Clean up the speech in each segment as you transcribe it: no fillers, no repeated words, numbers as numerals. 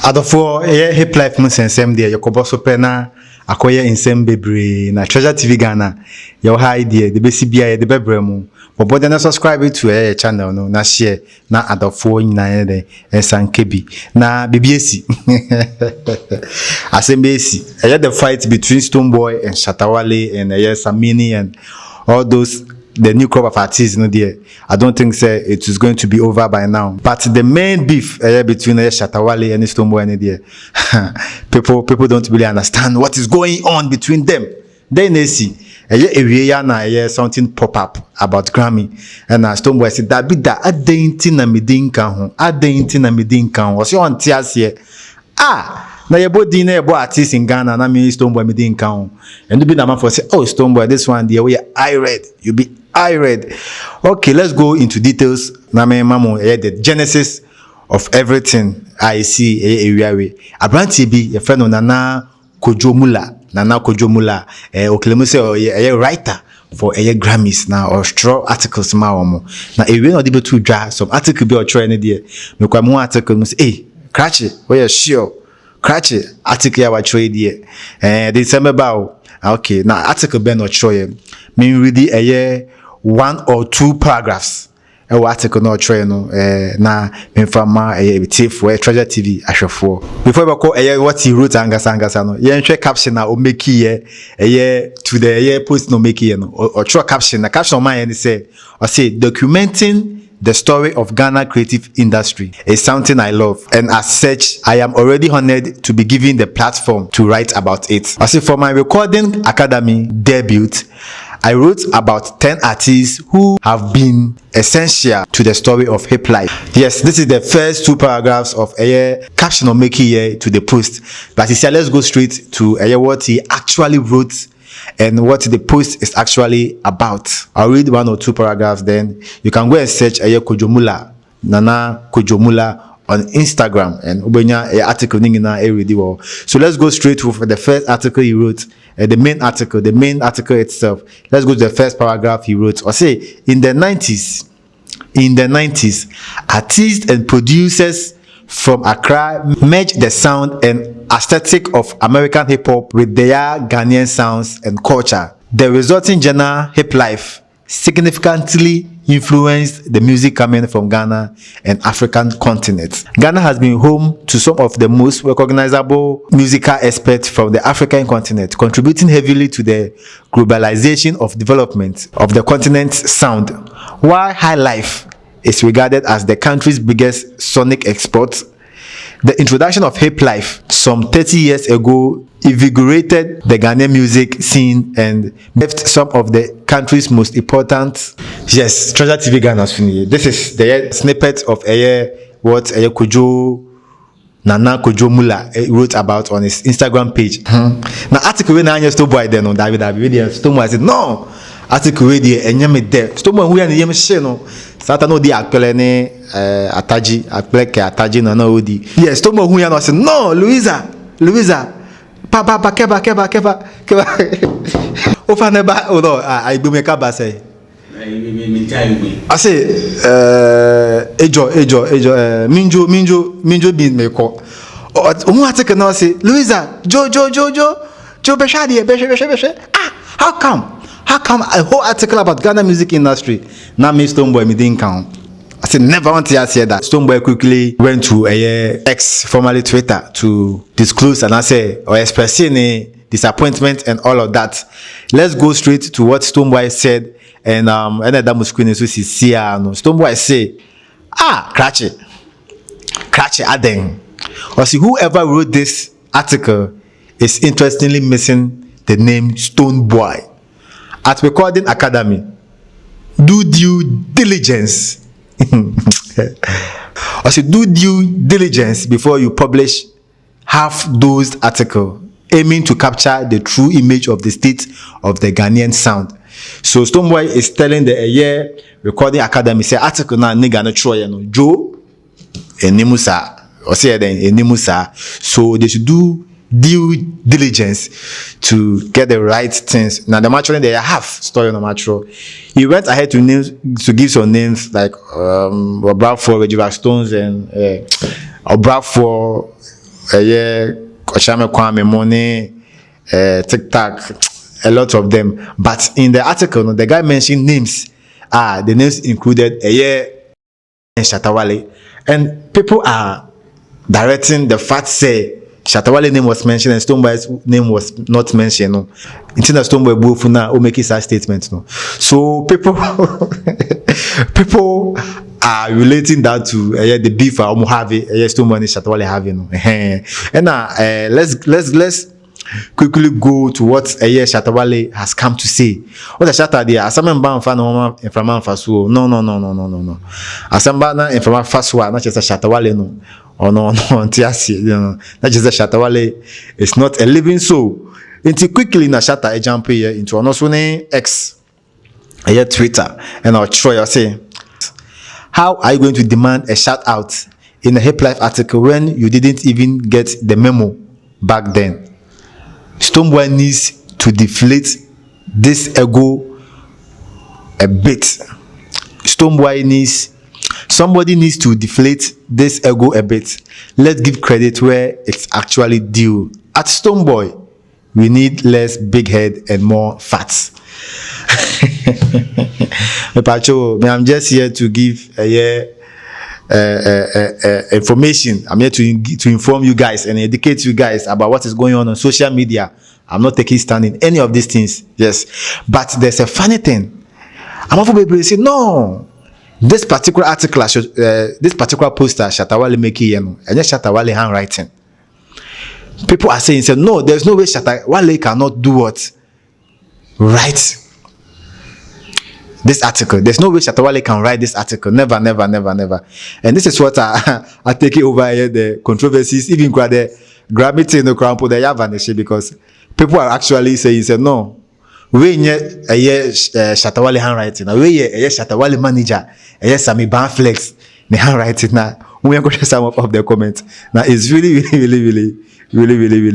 Adofo hip life mu sensem de yakobo so pe na akoye insem bebre na Treasure TV Ghana your high there the besi bia the bebre mu bobo de na subscribe to channel no na share na adofo nyina de ensankebi na bibiesi asembesi the fight between Stonebwoy and Shatta Wale and Samini and all those the new crop of artists no there. I don't think it is going to be over by now. But the main beef between Shatta Wale and Stonebwoy and there, people don't really understand what is going on between them. Then they see something pop up about Grammy and Stonebwoy said that be that adenti na medin kan was your auntie here. Na yebo di na yebo artist in Ghana na me Stonebwoy me din kan and be na man for say oh Stonebwoy this one there we I read you be I read. Okay, let's go into details. Na me mamo the genesis of everything I see area we abranti bi your friend Nana Kojomula oklemu say writer for Grammys na or straw articles ma omo na we no dey to draw some article be or try any there me kwa mo article mo say cratchy we are sure cratchy article ya wa trade here they say me ba okay na article be no try me read 1 or 2 paragraphs article no try no na me fama for Treasure TV ahwefo before we call what he wrote angasa no ye nhwe caption na o make here to the post no make here no or throw caption na caption man say documenting the story of Ghana creative industry is something I love, and as such, I am already honored to be given the platform to write about it. I say for my recording academy debut, I wrote about 10 artists who have been essential to the story of hip life. Yes, this is the first 2 paragraphs of a caption on making here to the post. But he said, let's go straight to what he actually wrote and what the post is actually about. I'll read 1 or 2 paragraphs, then you can go and search Kojomula, Nana Kojomula on Instagram and ubenya article ningina read. So let's go straight to the first article he wrote. The main article itself. Let's go to the first paragraph he wrote. Or say in the 90s, artists and producers from Accra merged the sound and aesthetic of American hip hop with their Ghanaian sounds and culture. The resulting genre hip life significantly influenced the music coming from Ghana and African continent. Ghana has been home to some of the most recognizable musical experts from the African continent, contributing heavily to the globalization of development of the continent's sound. While high life is regarded as the country's biggest sonic export, the introduction of hip life some 30 years ago invigorated the Ghanaian music scene and left some of the country's most important. Yes, Treasure TV Ghana. This is the snippet of what Nana Kojomula wrote about on his Instagram page. Now article when I Stonebwoy then on David Stonebwoy said no. Article we dey enyame there. Stonebwoy who yan yem share no. Sata no di akpele ne ataji akpele ke ataji na na odi. Yes, Stonebwoy who yan say no, Louisa. Papa keba. Ofa neba o no I be make ba say. I say ejo minjo bin me ko. Omu article now say Louisa jo besha. How come a whole article about Ghana music industry now me Stonebwoy me didn't count? I said never want to hear that. Stonebwoy quickly went to X, formerly Twitter, to disclose and I say or express any disappointment and all of that. Let's go straight to what Stonebwoy said and that musculine so see Stonebwoy say cratchy aden. Or see whoever wrote this article is interestingly missing the name Stonebwoy. At Recording Academy, do due diligence. Or say do due diligence before you publish half-dosed article aiming to capture the true image of the state of the Ghanaian sound. So Stonebwoy is telling the Recording Academy say article na nigga no try no Joe enimusa or say then enimusa. So they should do due diligence to get the right things. Now the match they have story on the match. He went ahead to give some names like Bradford, Reggie Stones and Bradford Koshame Kwame Money, TikTok, a lot of them. But in the article, the guy mentioned names. The names included Shatta Wale, and people are directing the fact say Shatta Wale name was mentioned and STONEBWOY's name was not mentioned. No, until the STONEBWOY both now make his statement. No, so people people are relating that to the beef I'm having, STONEBWOY and Shatta Wale having. And now let's quickly go to what Shatta Wale has come to say. What the Shatta there? Asamba mba mfa no mframa mfa so. No. Asamba na mframa fa so na chese Shatta Wale no. Oh no, ntiasi. Na chese Shatta Wale is not a living soul. Until quickly na Shatta jump here into also ne X. Twitter and I'll try I say, how are you going to demand a shout out in a Hip Life article when you didn't even get the memo back then? STONEBWOY needs to deflate this ego a bit. Somebody needs to deflate this ego a bit. Let's give credit where it's actually due. At STONEBWOY, we need less big head and more fats. I'm just here to give information. I'm here to inform you guys and educate you guys about what is going on social media. I'm not taking stand in any of these things. Yes, but there's a funny thing. I'm often able to say no. This particular article, this particular poster, Shatta Wale make it, and Shatta Wale handwriting. People are saying, no, there's no way Shatta Wale cannot do what? Write this article. There's no way Shatta Wale can write this article. Never. And this is what I take it over here, the controversies, even the Grammy thing, the crown, they have vanished because people are actually saying, no, we need a Shatta Wale handwriting. We a Shatta Wale manager, a Sammy Banflex, the handwriting. Now, we are going to sum up the comments. Now, it's really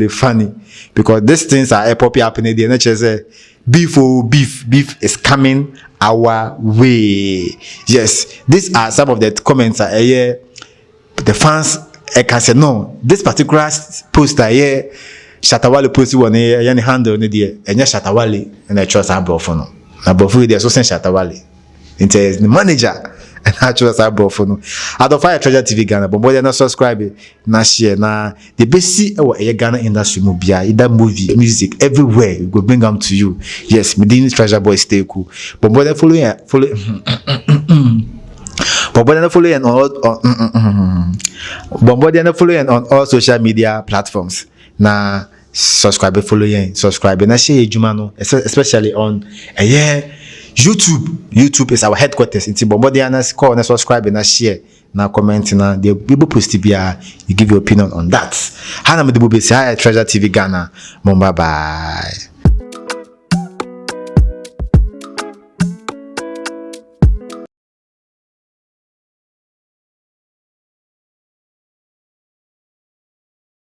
funny because these things are popping up in the NHS. Beef is coming our way. Yes, these are some of the comments. The fans can say no. This particular poster here, Shatta Wale posted one here, and handle on the and Shatta Wale and I trust our bro for no. Our bro for the so Shatta Wale. It's the manager. And I trust our bro for no. Out of Fire Treasure TV Ghana, but more than subscribe, na share, na the best our Ghana industry movie, either movie, music, everywhere we go bring them to you. Yes, Medini Treasure Boy stay cool. But more than follow. But more than following on all social media platforms. Na subscribe, subscribe, na share Jumano, especially on YouTube is our headquarters. It's Bombodianas call and subscribe and share. Now comment na the people post you give your opinion on that. Hana Treasure TV Ghana. Bye bye.